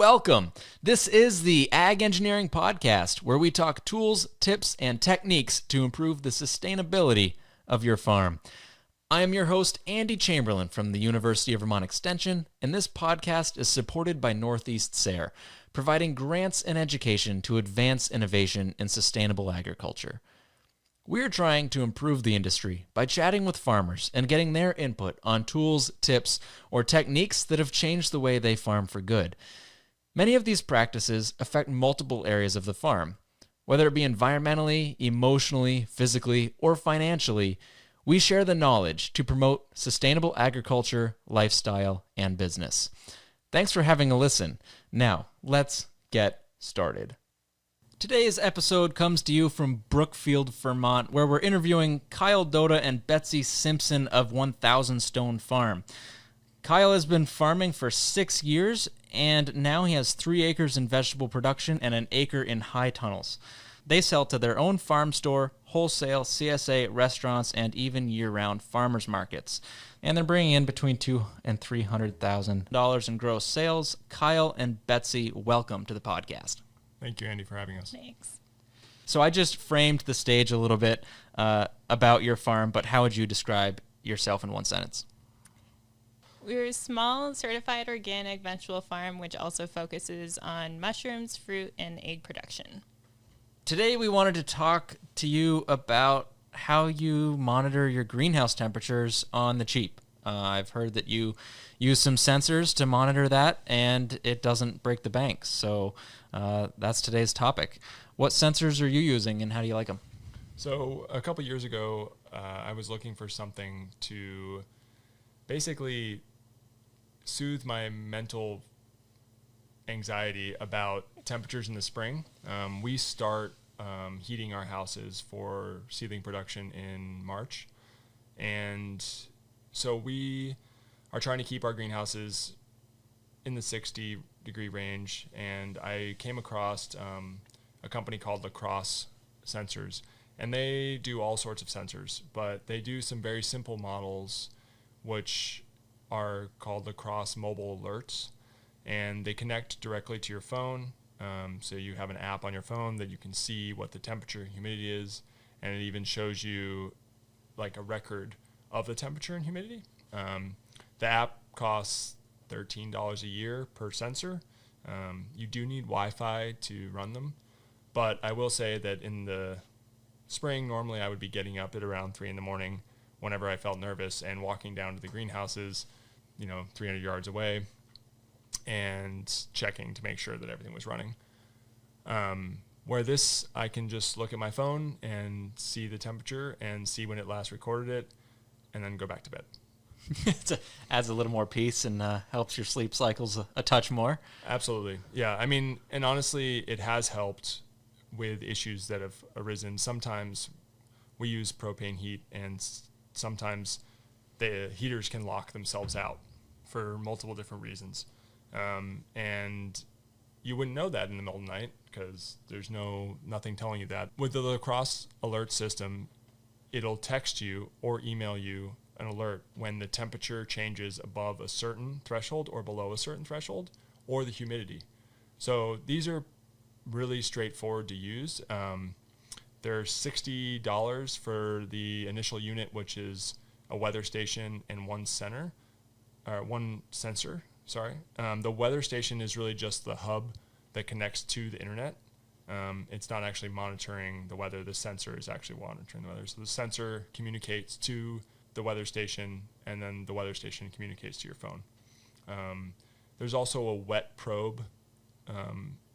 Welcome. This is the Ag Engineering Podcast, where we talk tools, tips, and techniques to improve the sustainability of your farm. I am your host, Andy Chamberlain from the University of Vermont Extension, and this podcast is supported by Northeast SARE, providing grants and education to advance innovation in sustainable agriculture. We're trying to improve the industry by chatting with farmers and getting their input on tools, tips, or techniques that have changed the way they farm for good. Many of these practices affect multiple areas of the farm. Whether it be environmentally, emotionally, physically, or financially, we share the knowledge to promote sustainable agriculture, lifestyle, and business. Thanks for having a listen. Now, let's get started. Today's episode comes to you from Brookfield, Vermont, where we're interviewing Kyle Doda and Betsy Simpson of 1000 Stone Farm. Kyle has been farming for 6 years, and now he has 3 acres in vegetable production and an acre in high tunnels. They sell to their own farm store, wholesale, CSA, restaurants, and even year-round farmers markets. And they're bringing in between $200,000 and $300,000 in gross sales. Kyle and Betsy, welcome to the podcast. Thank you, Andy, for having us. Thanks. So I just framed the stage a little bit about your farm, but how would you describe yourself in one sentence? We're a small, certified organic vegetable farm, which also focuses on mushrooms, fruit, and egg production. Today we wanted to talk to you about how you monitor your greenhouse temperatures on the cheap. I've heard that you use some sensors to monitor that, and it doesn't break the bank. So that's today's topic. What sensors are you using, and how do you like them? So a couple years ago, I was looking for something to basically soothe my mental anxiety about temperatures in the spring. We start heating our houses for seedling production in March. And so we are trying to keep our greenhouses in the 60-degree range. And I came across a company called Lacrosse Sensors. And they do all sorts of sensors, but they do some very simple models, which are called Lacrosse Mobile Alerts. And they connect directly to your phone. So you have an app on your phone that you can see what the temperature and humidity is, and it even shows you like a record of the temperature and humidity. The app costs $13 a year per sensor. You do need Wi-Fi to run them, but I will say that in the spring, normally I would be getting up at around 3 a.m. whenever I felt nervous and walking down to the greenhouses, 300 yards away, and checking to make sure that everything was running. Where this, I can just look at my phone and see the temperature and see when it last recorded it, and then go back to bed. It adds a little more peace and helps your sleep cycles a touch more. Absolutely. Yeah. I mean, and honestly, it has helped with issues that have arisen. Sometimes we use propane heat, and sometimes the heaters can lock themselves out for multiple different reasons. And you wouldn't know that in the middle of the night because there's nothing telling you that. With the Lacrosse alert system, it'll text you or email you an alert when the temperature changes above a certain threshold or below a certain threshold, or the humidity. So these are really straightforward to use. They're $60 for the initial unit, which is a weather station and one sensor. The weather station is really just the hub that connects to the internet. It's not actually monitoring the weather. The sensor is actually monitoring the weather. So the sensor communicates to the weather station, and then the weather station communicates to your phone. There's also a wet probe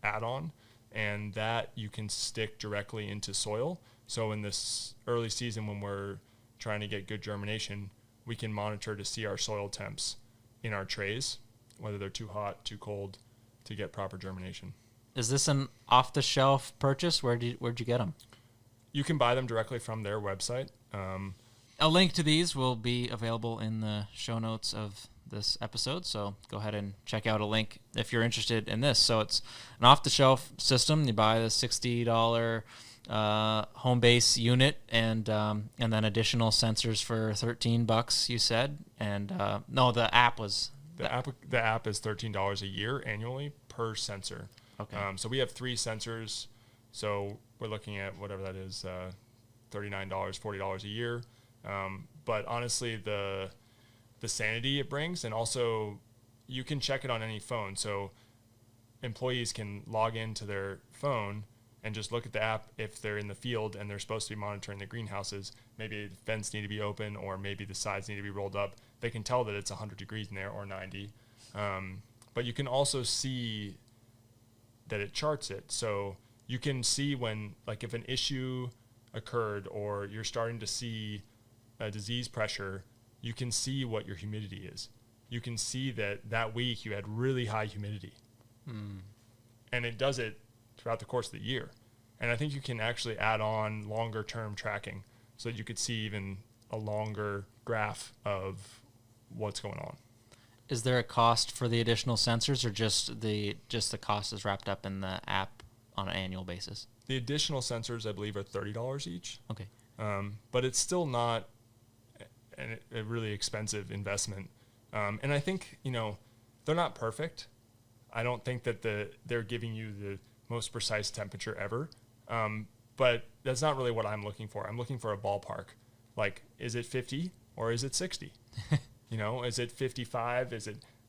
add-on, and that you can stick directly into soil. So in this early season when we're trying to get good germination, we can monitor to see our soil temps in our trays, whether they're too hot, too cold, to get proper germination. Is this an off-the-shelf purchase? Where'd you get them? You can buy them directly from their website. A link to these will be available in the show notes of this episode, so go ahead and check out a link if you're interested in this. So it's an off-the-shelf system. You buy the $60 home base unit, and then additional sensors for $13. You said, and no, the app was the app is $13 a year annually per sensor. Okay. So we have 3 sensors. So we're looking at whatever that is, $39, $40 a year. But honestly, the sanity it brings, and also you can check it on any phone. So employees can log into their phone and just look at the app if they're in the field and they're supposed to be monitoring the greenhouses. Maybe the vents need to be open, or maybe the sides need to be rolled up. They can tell that it's 100 degrees in there or 90. But you can also see that it charts it. So you can see when, like, if an issue occurred or you're starting to see a disease pressure, you can see what your humidity is. You can see that week you had really high humidity. And it does it throughout the course of the year. And I think you can actually add on longer term tracking so that you could see even a longer graph of what's going on. Is there a cost for the additional sensors, or just the cost is wrapped up in the app on an annual basis? The additional sensors, I believe, are $30 each. Okay. But it's still not a really expensive investment. And I think, they're not perfect. I don't think that they're giving you the most precise temperature ever. But that's not really what I'm looking for. I'm looking for a ballpark. Like, is it 50 or is it 60? Is it 55?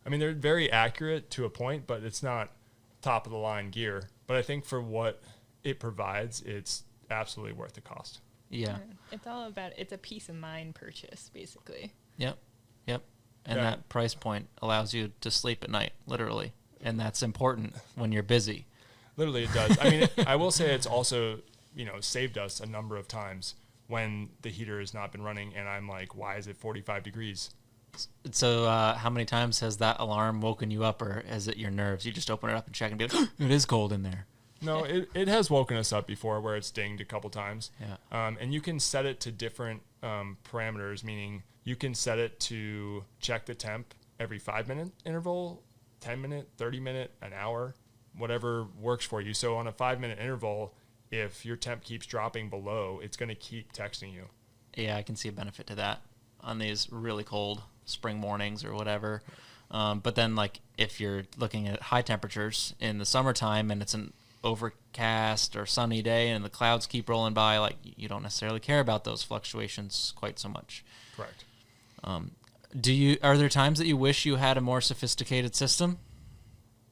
They're very accurate to a point, but it's not top of the line gear. But I think for what it provides, it's absolutely worth the cost. Yeah. It's all about, it's a peace of mind purchase, basically. Yep. And Yeah. that price point allows you to sleep at night, literally. And that's important when you're busy. Literally, it does. I will say it's also, saved us a number of times when the heater has not been running and I'm like, why is it 45 degrees? So how many times has that alarm woken you up, or is it your nerves? You just open it up and check and be like, it is cold in there. No, it has woken us up before where it's dinged a couple times. Yeah. And you can set it to different parameters, meaning you can set it to check the temp every 5-minute interval, 10-minute, 30-minute, an hour, whatever works for you. So on a 5-minute interval, if your temp keeps dropping below, it's going to keep texting you. Yeah, I can see a benefit to that on these really cold spring mornings or whatever. But then, like, if you're looking at high temperatures in the summertime and it's an overcast or sunny day and the clouds keep rolling by, like, you don't necessarily care about those fluctuations quite so much. Correct. Are there times that you wish you had a more sophisticated system,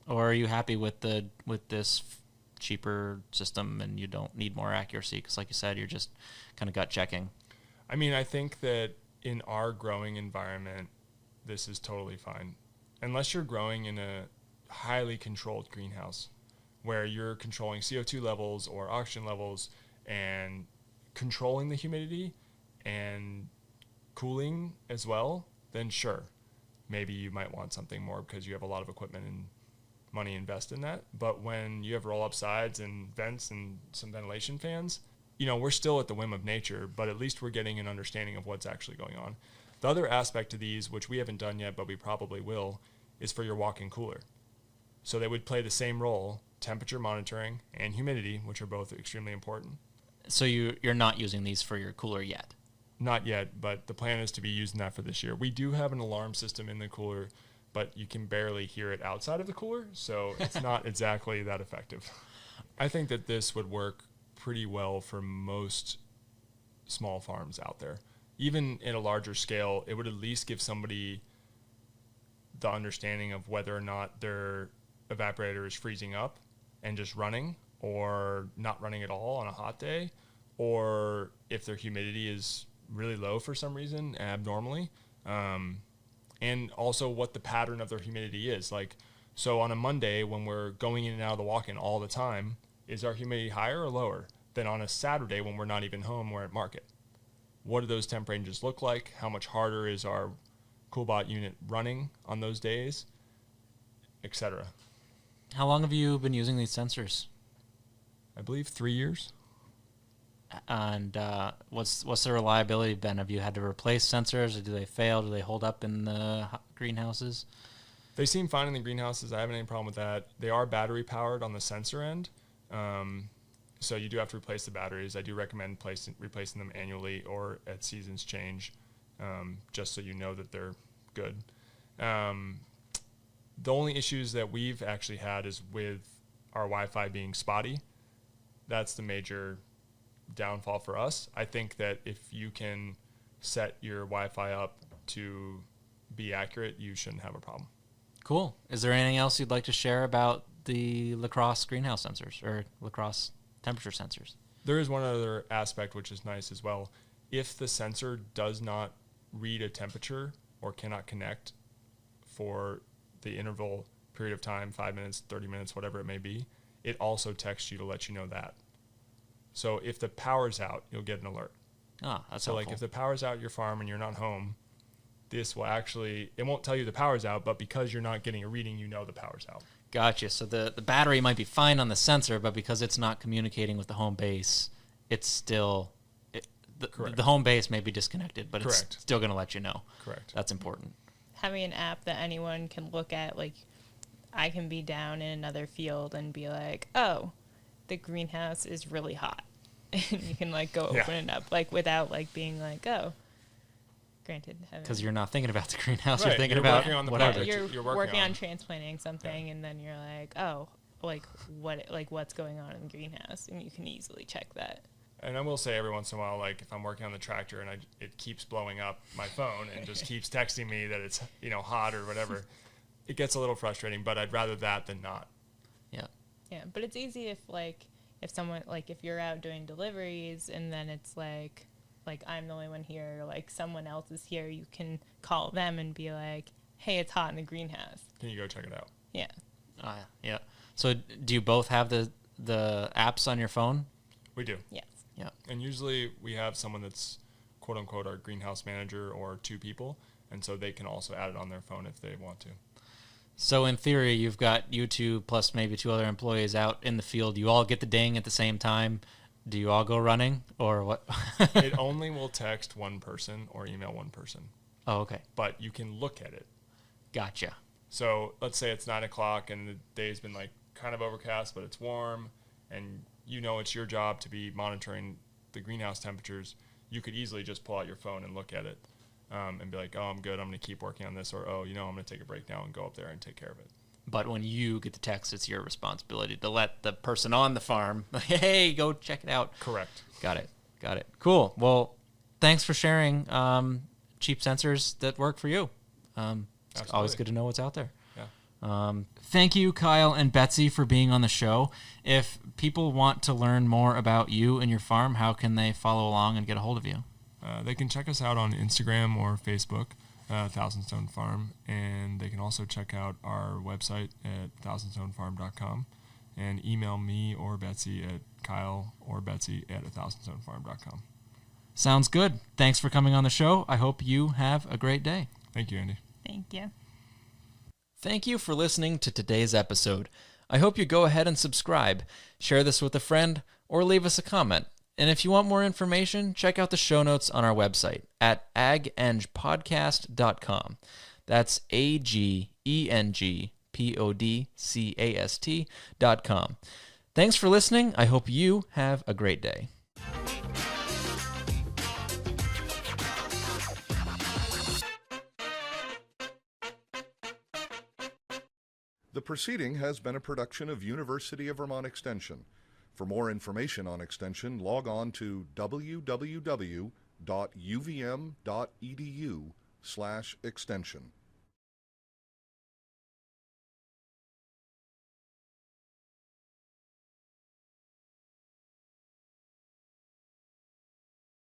or are you happy with this cheaper system and you don't need more accuracy? Because, like you said, you're just kind of gut checking. I think that in our growing environment, this is totally fine. Unless you're growing in a highly controlled greenhouse where you're controlling CO2 levels or oxygen levels and controlling the humidity and cooling as well, then sure, maybe you might want something more because you have a lot of equipment and money invested in that. But when you have roll-up sides and vents and some ventilation fans, we're still at the whim of nature, but at least we're getting an understanding of what's actually going on. The other aspect to these, which we haven't done yet, but we probably will, is for your walk-in cooler. So they would play the same role, temperature monitoring and humidity, which are both extremely important. So you're not using these for your cooler yet? Not yet, but the plan is to be using that for this year. We do have an alarm system in the cooler, but you can barely hear it outside of the cooler, so it's not exactly that effective. I think that this would work pretty well for most small farms out there. Even at a larger scale, it would at least give somebody the understanding of whether or not their evaporator is freezing up and just running, or not running at all on a hot day, or if their humidity is really low for some reason, abnormally, and also what the pattern of their humidity is. Like, so on a Monday when we're going in and out of the walk-in all the time, is our humidity higher or lower than on a Saturday when we're not even home, we're at market? What do those temp ranges look like? How much harder is our CoolBot unit running on those days, etc.? How long have you been using these sensors? I believe 3 years. And what's the reliability been? Have you had to replace sensors, or do they fail? Do they hold up in the greenhouses? They seem fine in the greenhouses. I haven't any problem with that. They are battery powered on the sensor end. So you do have to replace the batteries. I do recommend replacing them annually or at season's change, just so you know that they're good. The only issues that we've actually had is with our Wi-Fi being spotty. That's the major downfall for us. I think that if you can set your Wi-Fi up to be accurate, you shouldn't have a problem. Cool. Is there anything else you'd like to share about the lacrosse greenhouse sensors or lacrosse temperature sensors? There is one other aspect which is nice as well. If the sensor does not read a temperature or cannot connect for the interval period of time, 5 minutes, 30 minutes, whatever it may be, it also texts you to let you know that. So if the power's out, you'll get an alert. Ah, that's so helpful. like if the power's out at your farm and you're not home, this will actually, it won't tell you the power's out, but because you're not getting a reading, you know the power's out. Gotcha. So the battery might be fine on the sensor, but because it's not communicating with the home base, it's still, the home base may be disconnected, but Correct. it's still going to let you know. Correct. That's important. Having an app that anyone can look at, like I can be down in another field and be like, oh, the greenhouse is really hot. And you can like go open it up, like without like being like, oh, granted. Because you're not thinking about the greenhouse, Right. you're thinking You're about working on the whatever. project. You're working on transplanting something, and then you're like, oh, what's going on in the greenhouse, and you can easily check that. And I will say every once in a while, like if I'm working on the tractor and it keeps blowing up my phone and just keeps texting me that it's, hot or whatever, it gets a little frustrating, but I'd rather that than not. Yeah. Yeah, but it's easy if someone, like if you're out doing deliveries and then it's like I'm the only one here, or like someone else is here, you can call them and be like, hey, it's hot in the greenhouse. Can you go check it out? Yeah. Yeah. So do you both have the apps on your phone? We do. Yes. Yeah. And usually we have someone that's quote unquote our greenhouse manager or two people. And so they can also add it on their phone if they want to. So in theory, you've got you two plus maybe two other employees out in the field. You all get the ding at the same time. Do you all go running or what? It only will text one person or email one person. Oh, okay. But you can look at it. Gotcha. So let's say it's 9 o'clock and the day's been like kind of overcast, but it's warm, and it's your job to be monitoring the greenhouse temperatures. You could easily just pull out your phone and look at it and be like, oh, I'm good. I'm going to keep working on this. Or, oh, I'm going to take a break now and go up there and take care of it. But when you get the text, it's your responsibility to let the person on the farm, hey, go check it out. Correct. Got it. Cool. Well, thanks for sharing cheap sensors that work for you. It's always good to know what's out there. Yeah. Thank you, Kyle and Betsy, for being on the show. If people want to learn more about you and your farm, how can they follow along and get a hold of you? They can check us out on Instagram or Facebook, Thousand Stone Farm, and they can also check out our website at thousandstonefarm.com and email me or Betsy at Kyle or Betsy at thousandstonefarm.com. Sounds good. Thanks for coming on the show. I hope you have a great day. Thank you, Andy. Thank you. Thank you for listening to today's episode. I hope you go ahead and subscribe, share this with a friend, or leave us a comment. And if you want more information, check out the show notes on our website at agengpodcast.com. That's agengpodcast.com. Thanks for listening. I hope you have a great day. The proceeding has been a production of University of Vermont Extension. For more information on Extension, log on to www.uvm.edu/extension.